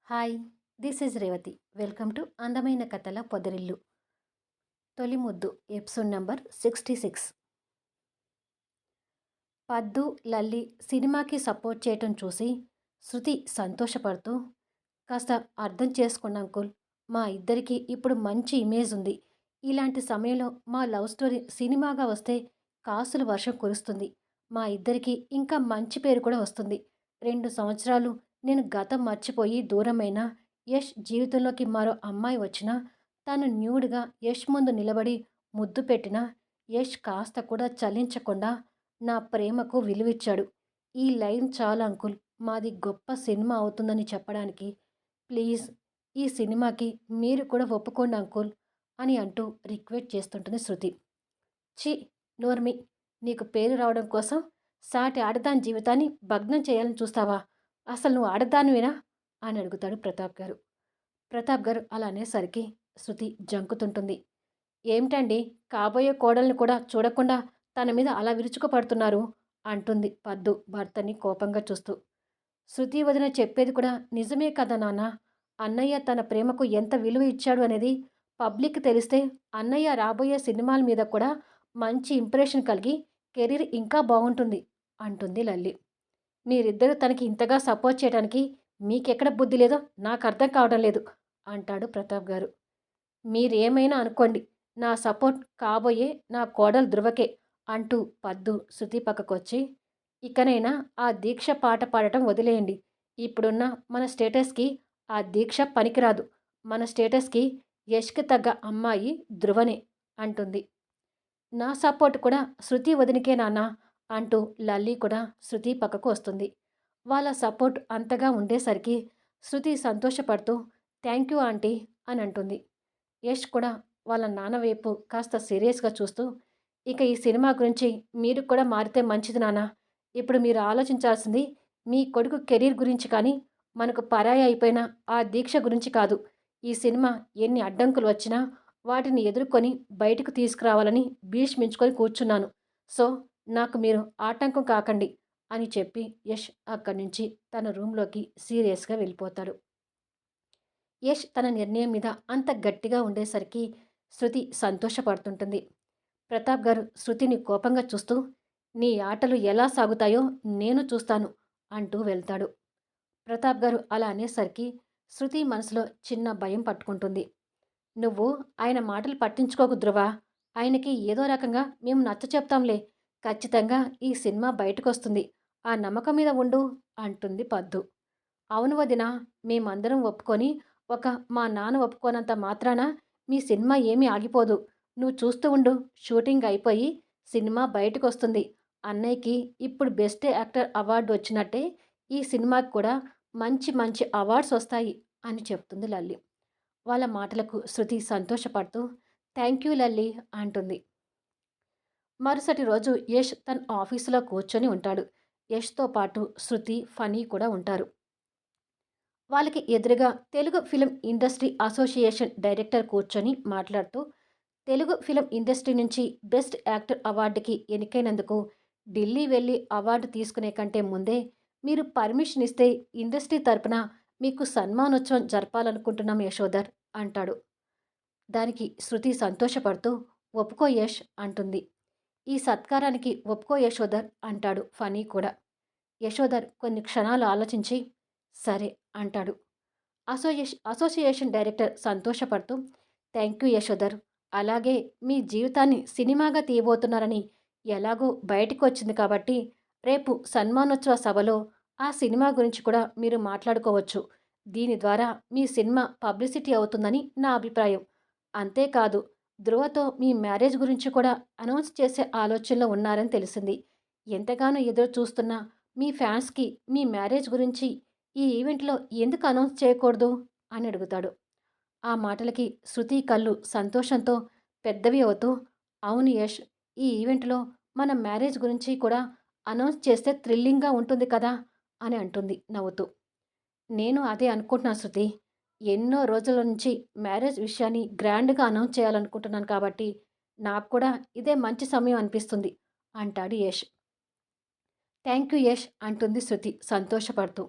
Hi, this is Revathi. Welcome to అందమైన కథల పొదరిల్లు. తొలి ముద్దు ఎపిసోడ్ నంబర్ 66. పద్దు, లల్లి సినిమాకి సపోర్ట్ చేయటం చూసి శృతి సంతోషపడుతూ, కాస్త అర్థం చేసుకోండి అంకుల్. మా ఇద్దరికి ఇప్పుడు మంచి ఇమేజ్ ఉంది. ఇలాంటి సమయంలో మా లవ్ స్టోరీ సినిమాగా వస్తే కాసుల వర్షం కురుస్తుంది. మా ఇద్దరికి ఇంకా మంచి పేరు కూడా వస్తుంది. 2 సంవత్సరాలు నేను గతం మర్చిపోయి దూరమైనా, యష్ జీవితంలోకి మరో అమ్మాయి వచ్చినా, తను న్యూడ్గా యష్ ముందు నిలబడి ముద్దు పెట్టినా, యష్ కాస్త కూడా చలించకుండా నా ప్రేమకు విలువిచ్చాడు. ఈ లైన్ చాలు అంకుల్, మాది గొప్ప సినిమా అవుతుందని చెప్పడానికి. ప్లీజ్, ఈ సినిమాకి మీరు కూడా ఒప్పుకోండి అంకుల్ అని అంటూ రిక్వెస్ట్ చేస్తుంటుంది శృతి. ఛీ, నోర్మి. నీకు పేరు రావడం కోసం సాటి ఆడదాని జీవితాన్ని భగ్నం చేయాలని చూస్తావా? అసలు నువ్వు ఆడదానివేనా అని అడుగుతాడు ప్రతాప్ గారు. ప్రతాప్ గారు అలా అనేసరికి శృతి జంకుతుంటుంది. ఏమిటండి, కాబోయే కోడల్ని కూడా చూడకుండా తన మీద అలా విరుచుకుపడుతున్నారు అంటుంది పద్దు భర్తని కోపంగా చూస్తూ. శృతి వదిన చెప్పేది కూడా నిజమే కదా నాన్న. అన్నయ్య తన ప్రేమకు ఎంత విలువ ఇచ్చాడు అనేది పబ్లిక్ తెలిస్తే అన్నయ్య రాబోయే సినిమాల మీద కూడా మంచి ఇంప్రెషన్ కలిగి కెరీర్ ఇంకా బాగుంటుంది అంటుంది లల్లి. మీరిద్దరూ తనకి ఇంతగా సపోర్ట్ చేయడానికి మీకెక్కడ బుద్ధి లేదో నాకు అర్థం కావడం లేదు అంటాడు ప్రతాప్ గారు. మీరేమైనా అనుకోండి, నా సపోర్ట్ కాబోయే నా కోడలు ధృవకే అంటూ పద్దు శృతి పక్కకొచ్చి, ఇకనైనా ఆ దీక్ష పాట పాడటం వదిలేయండి. ఇప్పుడున్న మన స్టేటస్కి ఆ దీక్ష పనికిరాదు. మన స్టేటస్కి యష్కి తగ్గ అమ్మాయి ధృవనే అంటుంది. నా సపోర్ట్ కూడా శృతి వదినకే నాన్న అంటూ లల్లి కూడా శృతి పక్కకు వస్తుంది. వాళ్ళ సపోర్ట్ అంతగా ఉండేసరికి శృతి సంతోషపడుతూ థ్యాంక్ యూ ఆంటీ అని అంటుంది. యష్ కూడా వాళ్ళ నాన్న వైపు కాస్త సీరియస్గా చూస్తూ, ఇక ఈ సినిమా గురించి మీరు కూడా మారితే మంచిది నాన్న. ఇప్పుడు మీరు ఆలోచించాల్సింది మీ కొడుకు కెరీర్ గురించి కానీ, మనకు పరాయి అయిపోయిన ఆ దీక్ష గురించి కాదు. ఈ సినిమా ఎన్ని అడ్డంకులు వచ్చినా వాటిని ఎదుర్కొని బయటకు తీసుకురావాలని భీష్మించుకొని కూర్చున్నాను. సో నాకు మీరు ఆటంకం కాకండి అని చెప్పి యష్ అక్కడి నుంచి తన రూమ్లోకి సీరియస్గా వెళ్ళిపోతాడు. యష్ తన నిర్ణయం మీద అంత గట్టిగా ఉండేసరికి శృతి సంతోషపడుతుంటుంది. ప్రతాప్ గారు శృతిని కోపంగా చూస్తూ, నీ ఆటలు ఎలా సాగుతాయో నేను చూస్తాను అంటూ వెళ్తాడు. ప్రతాప్ గారు అలా అనేసరికి శృతి మనసులో చిన్న భయం పట్టుకుంటుంది. నువ్వు ఆయన మాటలు పట్టించుకోకు ధృవ. ఆయనకి ఏదో రకంగా మేము నచ్చ చెప్తాంలే. ఖచ్చితంగా ఈ సినిమా బయటకొస్తుంది. ఆ నమ్మకం మీద ఉండు అంటుంది పద్దు. అవును వదిన, మేమందరం ఒప్పుకొని మా నాన్న ఒప్పుకోనంత మాత్రాన మీ సినిమా ఏమీ ఆగిపోదు. నువ్వు చూస్తూ ఉండు. షూటింగ్ అయిపోయి సినిమా బయటకొస్తుంది. అన్నయ్యకి ఇప్పుడు బెస్ట్ యాక్టర్ అవార్డు వచ్చినట్టే ఈ సినిమాకి కూడా మంచి మంచి అవార్డ్స్ వస్తాయి అని చెప్తుంది లల్లి. వాళ్ళ మాటలకు శృతి సంతోషపడుతూ థ్యాంక్ యూ లల్లి అంటుంది. మరుసటి రోజు యష్ తన ఆఫీసులో కూర్చొని ఉంటాడు. యష్తో పాటు శృతి, ఫనీ కూడా ఉంటారు. వాళ్ళకి ఎదురుగా Telugu film industry association director కూర్చొని మాట్లాడుతూ, తెలుగు ఫిలిం ఇండస్ట్రీ నుంచి బెస్ట్ యాక్టర్ అవార్డుకి ఎన్నికైనందుకు ఢిల్లీ వెళ్ళి అవార్డు తీసుకునే కంటే ముందే మీరు పర్మిషన్ ఇస్తే ఇండస్ట్రీ తరపున మీకు సన్మానోత్సవం జరపాలనుకుంటున్నాం యశోధర్ అంటాడు. దానికి శృతి సంతోషపడుతూ ఒప్పుకో యష్ అంటుంది. ఈ సత్కారానికి ఒప్పుకో యశోధర్ అంటాడు ఫనీ కూడా. యశోధర్ కొన్ని క్షణాలు ఆలోచించి సరే అంటాడు. అసోసియేషన్ డైరెక్టర్ సంతోషపడుతూ థ్యాంక్ యూ యశోధర్. అలాగే మీ జీవితాన్ని సినిమాగా తీయబోతున్నారని ఎలాగో బయటకు వచ్చింది కాబట్టి రేపు సన్మానోత్సవ సభలో ఆ సినిమా గురించి కూడా మీరు మాట్లాడుకోవచ్చు. దీని ద్వారా మీ సినిమా పబ్లిసిటీ అవుతుందని నా అభిప్రాయం. అంతేకాదు, ధృవతో మీ మ్యారేజ్ గురించి కూడా అనౌన్స్ చేసే ఆలోచనలో ఉన్నారని తెలిసింది. ఎంతగానో ఎదురు చూస్తున్న మీ ఫ్యాన్స్కి మీ మ్యారేజ్ గురించి ఈ ఈవెంట్లో ఎందుకు అనౌన్స్ చేయకూడదు అని అడుగుతాడు. ఆ మాటలకి శృతి కళ్ళు సంతోషంతో పెద్దవి అవుతూ, అవును యష్, ఈ ఈవెంట్లో మన మ్యారేజ్ గురించి కూడా అనౌన్స్ చేస్తే థ్రిల్లింగ్గా ఉంటుంది కదా అని అంటుంది నవ్వుతూ. నేను అదే అనుకుంటున్నా శృతి. ఎన్నో రోజుల నుంచి మ్యారేజ్ విషయాన్ని గ్రాండ్గా అనౌన్స్ చేయాలనుకుంటున్నాను కాబట్టి నాకు కూడా ఇదే మంచి సమయం అనిపిస్తుంది అంటాడు యష్. థ్యాంక్ యూ యష్ అంటుంది శృతి సంతోషపడుతూ.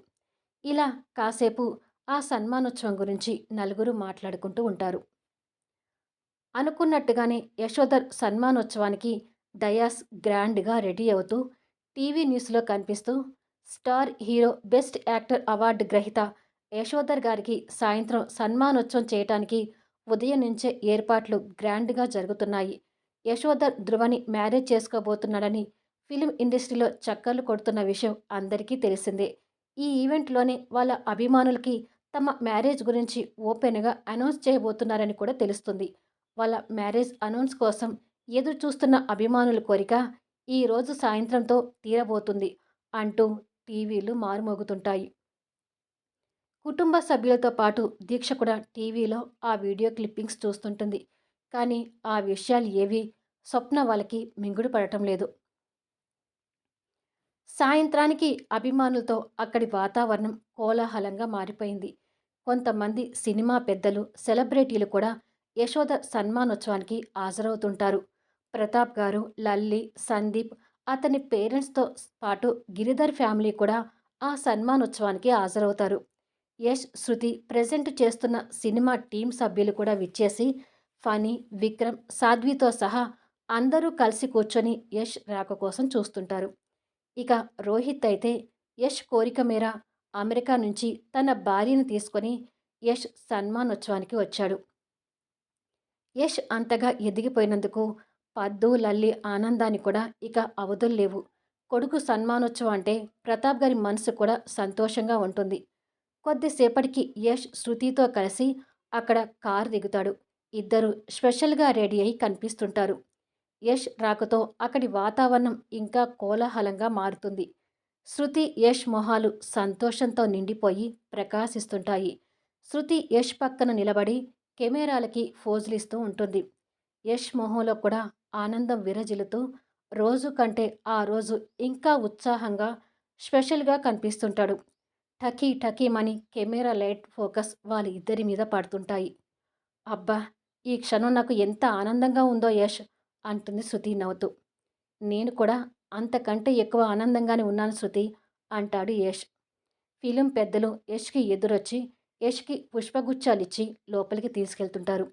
ఇలా కాసేపు ఆ సన్మానోత్సవం గురించి నలుగురు మాట్లాడుకుంటూ ఉంటారు. అనుకున్నట్టుగానే యశోధర్ సన్మానోత్సవానికి డయాస్ గ్రాండ్‌గా రెడీ అవుతూ టీవీ న్యూస్‌లో కనిపిస్తూ star hero best actor award గ్రహీత యశోధర్ గారికి సాయంత్రం సన్మానోత్సవం చేయటానికి ఉదయం నుంచే ఏర్పాట్లు గ్రాండ్‌గా జరుగుతున్నాయి. యశోధర్ ధ్రువని మ్యారేజ్ చేసుకోబోతున్నాడని ఫిల్మ్ ఇండస్ట్రీలో చక్కర్లు కొడుతున్న విషయం అందరికీ తెలిసిందే. ఈ ఈవెంట్‌లోనే వాళ్ళ అభిమానులకి తమ మ్యారేజ్ గురించి ఓపెన్‌గా అనౌన్స్ చేయబోతున్నారని కూడా తెలుస్తుంది. వాళ్ళ మ్యారేజ్ అనౌన్స్ కోసం ఎదురు చూస్తున్న అభిమానుల కోరిక ఈరోజు సాయంత్రంతో తీరబోతుంది అంటూ టీవీలు మారుమోగుతుంటాయి. కుటుంబ సభ్యులతో పాటు దీక్ష కూడా టీవీలో ఆ వీడియో క్లిప్పింగ్స్ చూస్తుంటుంది. కానీ ఆ విషయాలు ఏవి స్వప్న వాళ్ళకి మింగుడు పడటం లేదు. సాయంత్రానికి అభిమానులతో అక్కడి వాతావరణం కోలాహలంగా మారిపోయింది. కొంతమంది సినిమా పెద్దలు, సెలబ్రిటీలు కూడా యశోద సన్మానోత్సవానికి హాజరవుతుంటారు. ప్రతాప్ గారు, లల్లి, సందీప్, అతని పేరెంట్స్‌తో పాటు గిరిధర్ ఫ్యామిలీ కూడా ఆ సన్మానోత్సవానికి హాజరవుతారు. యష్, శృతి ప్రెజెంట్ చేస్తున్న సినిమా టీమ్ సభ్యులు కూడా విచ్చేసి ఫణి, విక్రమ్, సాధ్వితో సహా అందరూ కలిసి కూర్చొని యష్ రాక కోసం చూస్తుంటారు. ఇక రోహిత్ అయితే యష్ కోరిక మేర అమెరికా నుంచి తన భార్యను తీసుకొని యష్ సన్మానోత్సవానికి వచ్చాడు. యష్ అంతగా ఎదిగిపోయినందుకు పద్దు, లల్లి ఆనందాన్ని కూడా ఇక అవధుల్లేవు. కొడుకు సన్మానోత్సవం అంటే ప్రతాప్ గారి మనసు కూడా సంతోషంగా ఉంటుంది. కొద్దిసేపటికి యష్ శృతితో కలిసి అక్కడ కారు దిగుతాడు. ఇద్దరు స్పెషల్‌గా రెడీ అయి కనిపిస్తుంటారు. యష్ రాకతో అక్కడి వాతావరణం ఇంకా కోలాహలంగా మారుతుంది. శృతి, యష్ మొహాలు సంతోషంతో నిండిపోయి ప్రకాశిస్తుంటాయి. శృతి యష్ పక్కన నిలబడి కెమెరాలకి ఫోజులిస్తూ ఉంటుంది. యష్ మొహంలో కూడా ఆనందం విరజిల్లుతూ రోజు కంటే ఆ రోజు ఇంకా ఉత్సాహంగా, స్పెషల్‌గా కనిపిస్తుంటాడు. టకీ టకీమని కెమెరా లైట్ ఫోకస్ వాళ్ళ ఇద్దరి మీద పడుతుంటాయి. అబ్బా! ఈ క్షణం నాకు ఎంత ఆనందంగా ఉందో యష్ అంటుంది శృతి నవ్వుతూ. నేను కూడా అంతకంటే ఎక్కువ ఆనందంగానే ఉన్నాను శృతి అంటాడు యష్. ఫిలిం పెద్దలు యష్‌కి ఎదురొచ్చి యష్‌కి పుష్పగుచ్చాలిచ్చి లోపలికి తీసుకెళ్తుంటారు.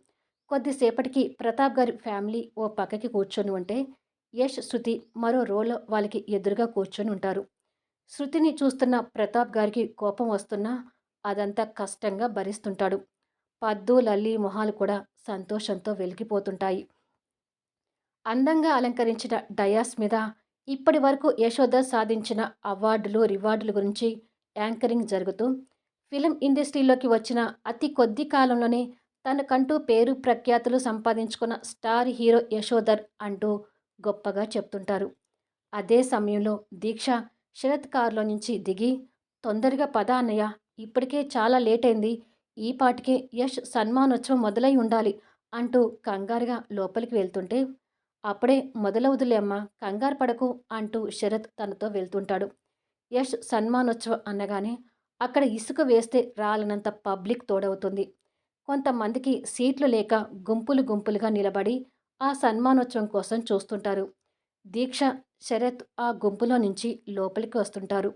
కొద్దిసేపటికి ప్రతాప్ గారి ఫ్యామిలీ ఓ పక్కకి కూర్చొని ఉంటే యష్, శృతి మరో రోలో వాళ్ళకి ఎదురుగా కూర్చొని ఉంటారు. శృతిని చూస్తున్న ప్రతాప్ గారికి కోపం వస్తున్నా అదంతా కష్టంగా భరిస్తుంటాడు. పద్దు, లల్లి మొహాలు కూడా సంతోషంతో వెలిగిపోతుంటాయి. అందంగా అలంకరించిన డయాస్ మీద ఇప్పటి వరకు యశోద సాధించిన అవార్డులు, రివార్డుల గురించి యాంకరింగ్ జరుగుతూ, ఫిలిం ఇండస్ట్రీలోకి వచ్చిన అతి కొద్ది కాలంలోనే తనకంటూ పేరు ప్రఖ్యాతులు సంపాదించుకున్న స్టార్ హీరో యశోధర్ అంటూ గొప్పగా చెప్తుంటారు. అదే సమయంలో దీక్ష శరత్ కారులో నుంచి దిగి, "తొందరగా పద అన్నయ్య, ఇప్పటికే చాలా లేట్ అయింది. ఈ పాటికే యష్ సన్మానోత్సవం మొదలై ఉండాలి" అంటూ కంగారుగా లోపలికి వెళ్తుంటే, "అప్పుడే మొదలవుదులే అమ్మా, కంగారు పడకు" అంటూ శరత్ తనతో వెళ్తుంటాడు. యష్ సన్మానోత్సవం అనగానే అక్కడ ఇసుక వేస్తే రాలనంత పబ్లిక్ తోడవుతుంది. కొంతమందికి సీట్లు లేక గుంపులు గుంపులుగా నిలబడి ఆ సన్మానోత్సవం కోసం చూస్తుంటారు. దీక్ష, శరత్ ఆ గుంపులో నుంచి లోపలికి వస్తుంటారు.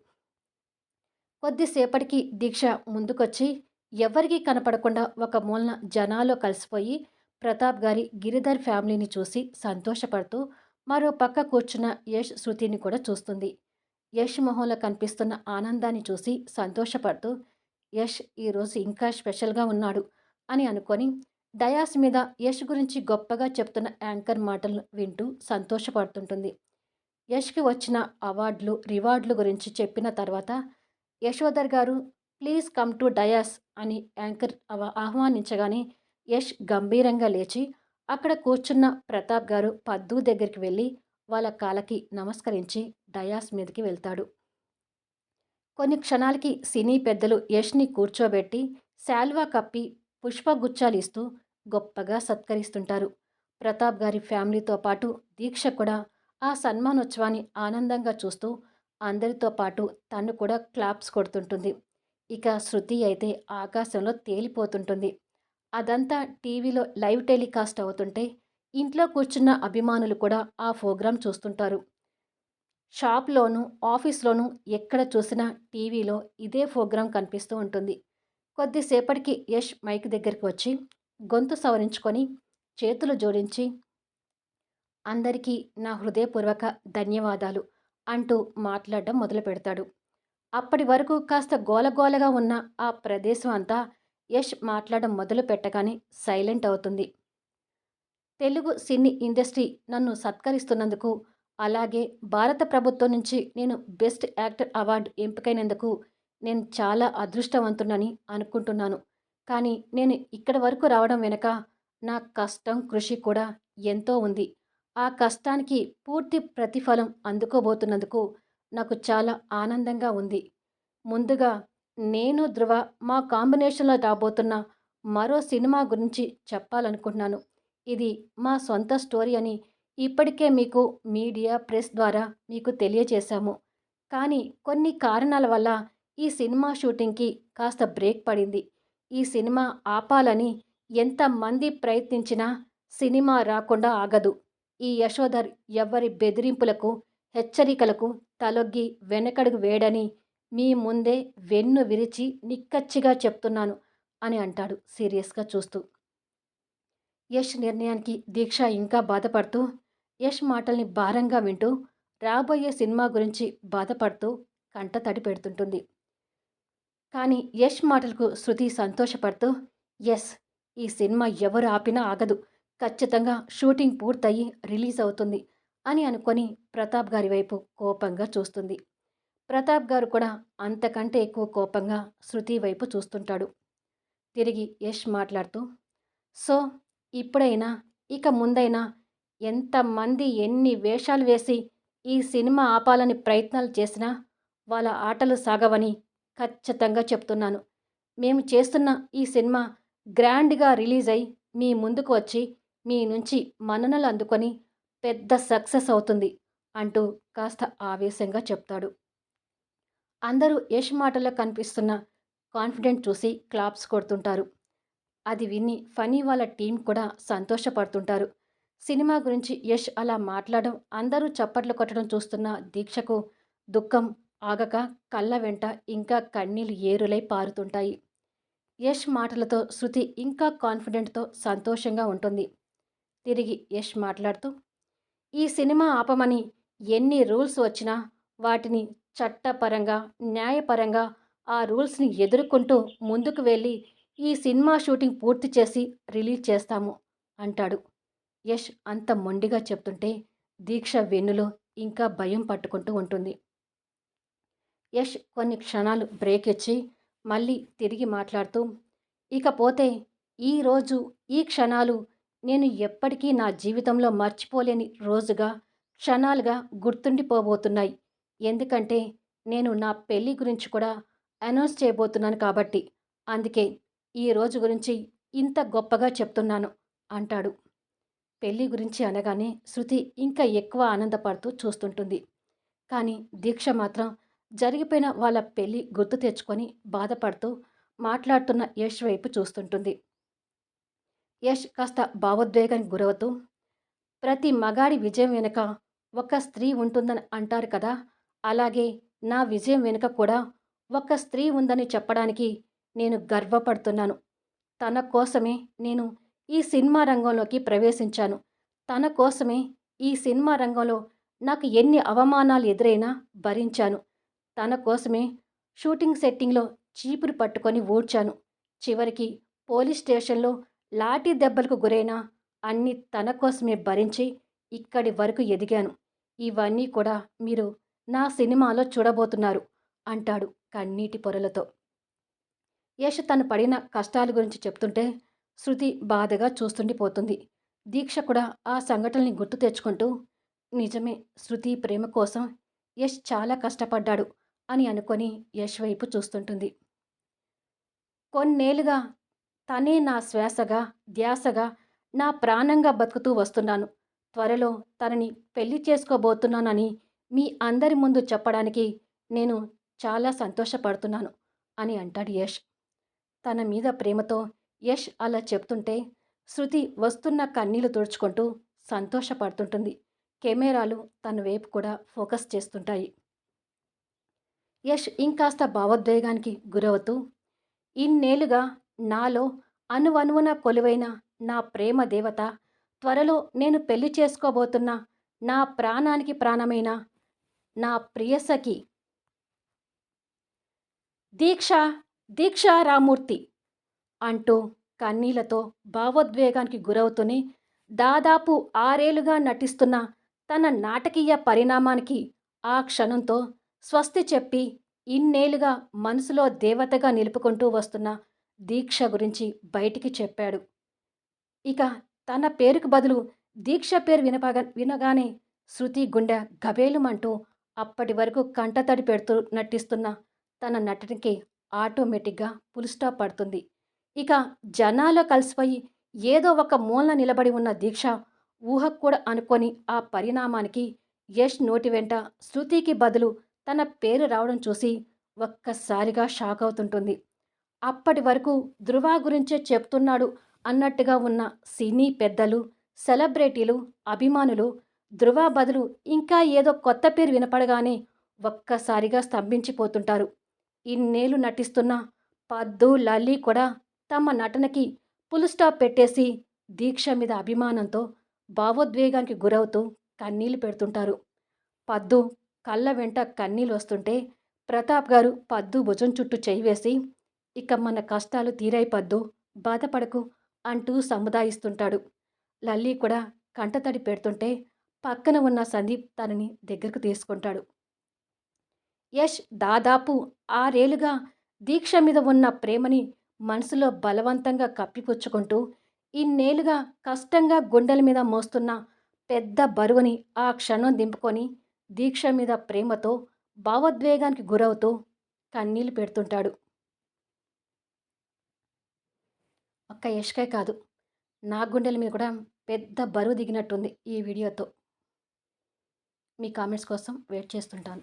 కొద్దిసేపటికి దీక్ష ముందుకొచ్చి ఎవ్వరికీ కనపడకుండా ఒక మూలన జనాల్లో కలిసిపోయి ప్రతాప్ గారి, గిరిధర్ ఫ్యామిలీని చూసి సంతోషపడుతూ మరో పక్క కూర్చున్న యష్, శృతిని కూడా చూస్తుంది. యష్ మొహంలో కనిపిస్తున్న ఆనందాన్ని చూసి సంతోషపడుతూ యష్ ఈరోజు ఇంకా స్పెషల్‌గా ఉన్నాడు అని అనుకొని డయాస్ మీద యష్ గురించి గొప్పగా చెప్తున్న యాంకర్ మాటలను వింటూ సంతోషపడుతుంటుంది. యష్‌కి వచ్చిన అవార్డులు, రివార్డులు గురించి చెప్పిన తర్వాత యశోధర్ గారు ప్లీజ్ కమ్ టు డయాస్ అని యాంకర్ ఆహ్వానించగానే యష్ గంభీరంగా లేచి అక్కడ కూర్చున్న ప్రతాప్ గారు పద్దు దగ్గరికి వెళ్ళి వాళ్ళ కాళ్ళకి నమస్కరించి డయాస్ మీదకి వెళ్తాడు. కొన్ని క్షణాలకి సినీ పెద్దలు యష్‌ని కూర్చోబెట్టి శాల్వా కప్పి పుష్పగుచ్చాలిస్తూ గొప్పగా సత్కరిస్తుంటారు. ప్రతాప్ గారి ఫ్యామిలీతో పాటు దీక్ష కూడా ఆ సన్మానోత్సవాన్ని ఆనందంగా చూస్తూ అందరితో పాటు తను కూడా క్లాప్స్ కొడుతుంటుంది. ఇక శృతి అయితే ఆకాశంలో తేలిపోతుంటుంది. అదంతా టీవీలో లైవ్ టెలికాస్ట్ అవుతుంటే ఇంట్లో కూర్చున్న అభిమానులు కూడా ఆ ప్రోగ్రాం చూస్తుంటారు. షాప్‌లోనూ, ఆఫీస్‌లోనూ ఎక్కడ చూసినా టీవీలో ఇదే ప్రోగ్రాం కనిపిస్తూ ఉంటుంది. కొద్దిసేపటికి యష్ మైక్ దగ్గరికి వచ్చి గొంతు సవరించుకొని చేతులు జోడించి అందరికీ నా హృదయపూర్వక ధన్యవాదాలు అంటూ మాట్లాడడం మొదలుపెడతాడు. అప్పటి వరకు కాస్త గోలగోలగా ఉన్న ఆ ప్రదేశం అంతా యష్ మాట్లాడడం మొదలుపెట్టగానే సైలెంట్ అవుతుంది. తెలుగు సినీ ఇండస్ట్రీ నన్ను సత్కరిస్తున్నందుకు, అలాగే భారత ప్రభుత్వం నుంచి నేను బెస్ట్ యాక్టర్ అవార్డు ఎంపికైనందుకు నేను చాలా అదృష్టవంతుడని అనుకుంటున్నాను. కానీ నేను ఇక్కడి వరకు రావడం వెనక నా కష్టం, కృషి కూడా ఎంతో ఉంది. ఆ కష్టానికి పూర్తి ప్రతిఫలం అందుకోబోతున్నందుకు నాకు చాలా ఆనందంగా ఉంది. ముందుగా నేను, ధృవ మా కాంబినేషన్‌లో రాబోతున్న మరో సినిమా గురించి చెప్పాలనుకుంటున్నాను. ఇది మా సొంత స్టోరీ అని ఇప్పటికే మీకు మీడియా, ప్రెస్ ద్వారా మీకు తెలియజేశాము. కానీ కొన్ని కారణాల వల్ల ఈ సినిమా షూటింగ్‌కి కాస్త బ్రేక్ పడింది. ఈ సినిమా ఆపాలని ఎంతమంది ప్రయత్నించినా సినిమా రాకుండా ఆగదు. ఈ యశోధర్ ఎవ్వరి బెదిరింపులకు, హెచ్చరికలకు తలొగ్గి వెనకడుగు వేయడని మీ ముందే వెన్ను విరిచి నిక్కచ్చిగా చెప్తున్నాను అని అంటాడు సీరియస్‌గా చూస్తూ. యష్ నిర్ణయానికి దీక్ష ఇంకా బాధపడుతూ, యష్ మాటల్ని భారంగా వింటూ, రాబోయే సినిమా గురించి బాధపడుతూ కంటతడి పెడుతుంటుంది. కానీ యష్ మాటలకు శృతి సంతోషపడుతూ, "యెస్! ఈ సినిమా ఎవరు ఆపినా ఆగదు. ఖచ్చితంగా షూటింగ్ పూర్తయి రిలీజ్ అవుతుంది" అని అనుకొని ప్రతాప్ గారి వైపు కోపంగా చూస్తుంది. ప్రతాప్ గారు కూడా అంతకంటే ఎక్కువ కోపంగా శృతి వైపు చూస్తుంటాడు. తిరిగి యష్ మాట్లాడుతూ, "సో, ఇప్పుడైనా, ఇక ముందైనా ఎంతమంది ఎన్ని వేషాలు వేసి ఈ సినిమా ఆపాలని ప్రయత్నాలు చేసినా వాళ్ళ ఆటలు సాగవని ఖచ్చితంగా చెప్తున్నాను. మేము చేస్తున్న ఈ సినిమా గ్రాండ్‌గా రిలీజ్ అయ్యి మీ ముందుకు వచ్చి మీ నుంచి మన్ననలు అందుకొని పెద్ద సక్సెస్ అవుతుంది" అంటూ కాస్త ఆవేశంగా చెప్తాడు. అందరూ యష్ మాటల్లో కనిపిస్తున్న కాన్ఫిడెంట్ చూసి క్లాప్స్ కొడుతుంటారు. అది విని ఫనీ వాళ్ళ టీం కూడా సంతోషపడుతుంటారు. సినిమా గురించి యష్ అలా మాట్లాడడం, అందరూ చప్పట్లు కొట్టడం చూస్తున్న దీక్షకు దుఃఖం ఆగక కళ్ళ వెంట ఇంకా కన్నీళ్లు ఏరులై పారుతుంటాయి. యష్ మాటలతో శృతి ఇంకా కాన్ఫిడెంట్‌తో సంతోషంగా ఉంటుంది. తిరిగి యష్ మాట్లాడుతూ, "ఈ సినిమా ఆపమని ఎన్ని రూల్స్ వచ్చినా వాటిని చట్టపరంగా, న్యాయపరంగా ఆ రూల్స్‌ని ఎదుర్కొంటూ ముందుకు వెళ్ళి ఈ సినిమా షూటింగ్ పూర్తి చేసి రిలీజ్ చేస్తాము" అంటాడు. యష్ అంత మొండిగా చెప్తుంటే దీక్ష వెన్నులో ఇంకా భయం పట్టుకుంటూ ఉంటుంది. యష్ కొన్ని క్షణాలు బ్రేక్ ఇచ్చి మళ్ళీ తిరిగి మాట్లాడుతూ, "ఇకపోతే ఈరోజు, ఈ క్షణాలు నేను ఎప్పటికీ నా జీవితంలో మర్చిపోలేని రోజుగా, క్షణాలుగా గుర్తుండిపోబోతున్నాయి. ఎందుకంటే నేను నా పెళ్లి గురించి కూడా అనౌన్స్ చేయబోతున్నాను కాబట్టి. అందుకే ఈ రోజు గురించి ఇంత గొప్పగా చెప్తున్నాను" అంటాడు. పెళ్లి గురించి అనగానే శృతి ఇంకా ఎక్కువ ఆనందపడుతూ చూస్తుంటుంది. కానీ దీక్ష మాత్రం జరిగిపోయిన వాళ్ళ పెళ్లి గుర్తు తెచ్చుకొని బాధపడుతూ మాట్లాడుతున్న యష్ వైపు చూస్తుంటుంది. యష్ కాస్త భావోద్వేగానికి గురవుతూ, "ప్రతి మగాడి విజయం వెనుక ఒక స్త్రీ ఉంటుందని అంటారు కదా! అలాగే నా విజయం వెనుక కూడా ఒక స్త్రీ ఉందని చెప్పడానికి నేను గర్వపడుతున్నాను. తన కోసమే నేను ఈ సినిమా రంగంలోకి ప్రవేశించాను. తన కోసమే ఈ సినిమా రంగంలో నాకు ఎన్ని అవమానాలు ఎదురైనా భరించాను. తన కోసమే షూటింగ్ సెట్టింగ్‌లో చీపురు పట్టుకొని ఊడ్చాను. చివరికి పోలీస్ స్టేషన్‌లో లాఠీ దెబ్బలకు గురైనా అన్నీ తన కోసమే భరించి ఇక్కడి వరకు ఎదిగాను. ఇవన్నీ కూడా మీరు నా సినిమాలో చూడబోతున్నారు" అంటాడు కన్నీటి పొరలతో. యష్ తను పడిన కష్టాల గురించి చెప్తుంటే శృతి బాధగా చూస్తుండిపోతుంది. దీక్ష కూడా ఆ సంఘటనల్ని గుర్తు తెచ్చుకుంటూ, "నిజమే, శృతి ప్రేమ కోసం యష్ చాలా కష్టపడ్డాడు" అని అనుకొని యష్ వైపు చూస్తుంటుంది. "కొన్నేళ్లుగా తనే నా శ్వాసగా, ధ్యాసగా, నా ప్రాణంగా బతుకుతూ వస్తున్నాను. త్వరలో తనని పెళ్లి చేసుకోబోతున్నానని మీ అందరి ముందు చెప్పడానికి నేను చాలా సంతోషపడుతున్నాను" అని అంటాడు యష్. తన మీద ప్రేమతో యష్ అలా చెప్తుంటే శృతి వస్తున్న కన్నీళ్లు తుడుచుకుంటూ సంతోషపడుతుంటుంది. కెమెరాలు తన వైపు కూడా ఫోకస్ చేస్తుంటాయి. యష్ ఇంకాస్త భావోద్వేగానికి గురవుతూ, ఇన్నేళ్లుగా నాలో అణువణువున కొలువైన నా ప్రేమ దేవత, త్వరలో నేను పెళ్లి చేసుకోబోతున్న నా ప్రాణానికి ప్రాణమైన నా ప్రియసఖి దీక్ష, దీక్ష రామూర్తి అంటూ కన్నీళ్లతో భావోద్వేగానికి గురవుతూనే దాదాపు 6 ఏళ్లుగా నటిస్తున్న తన నాటకీయ పరిణామానికి ఆ క్షణంతో స్వస్తి చెప్పి ఇన్నేళ్లుగా మనసులో దేవతగా నిలుపుకుంటూ వస్తున్న దీక్ష గురించి బయటికి చెప్పాడు. ఇక తన పేరుకు బదులు దీక్ష పేరు వినగానే శృతి గుండె గభేలుమంటూ అప్పటి వరకు కంటతడి పెడుతూ నటిస్తున్న తన నటనకి ఆటోమేటిక్‌గా ఫుల్ స్టాప్ పడుతుంది. ఇక జనాల్లో కలిసిపోయి ఏదో ఒక మూలన నిలబడి ఉన్న దీక్ష ఊహకు కూడా అనుకోని ఆ పరిణామానికి యష్ నోటి వెంట శృతికి బదులు తన పేరు రావడం చూసి ఒక్కసారిగా షాక్ అవుతుంటుంది. అప్పటి వరకు ధృవ గురించే చెప్తున్నాడు అన్నట్టుగా ఉన్న సినీ పెద్దలు, సెలబ్రిటీలు, అభిమానులు ధృవ బదులు ఇంకా ఏదో కొత్త పేరు వినపడగానే ఒక్కసారిగా స్తంభించిపోతుంటారు. ఇన్నేళ్లు నటిస్తున్న పద్దు, లల్లి కూడా తమ నటనకి ఫుల్ స్టాప్ పెట్టేసి దీక్ష మీద అభిమానంతో భావోద్వేగానికి గురవుతూ కన్నీళ్లు పెడుతుంటారు. పద్దు కళ్ళ వెంట కన్నీళ్ళు వస్తుంటే ప్రతాప్ గారు పద్దు భుజం చుట్టూ చెయ్యి వేసి, "ఇక మన కష్టాలు తీరాయి పద్దు, బాధపడకు" అంటూ సముదాయిస్తుంటాడు. లల్లి కూడా కంటతడి పెడుతుంటే పక్కన ఉన్న సందీప్ తనని దగ్గరకు తీసుకుంటాడు. యష్ దాదాపు 6 ఏళ్లుగా దీక్ష మీద ఉన్న ప్రేమని మనసులో బలవంతంగా కప్పిపుచ్చుకుంటూ ఇన్నేళ్లుగా కష్టంగా గుండెల మీద మోస్తున్న పెద్ద బరువుని ఆ క్షణం దింపుకొని దీక్ష మీద ప్రేమతో భావోద్వేగానికి గురవుతూ కన్నీళ్లు పెడుతుంటాడు. ఒక్క యష్కే కాదు, నా గుండెల మీద కూడా పెద్ద బరువు దిగినట్టుంది ఈ వీడియోతో. మీ కామెంట్స్ కోసం వెయిట్ చేస్తుంటాను.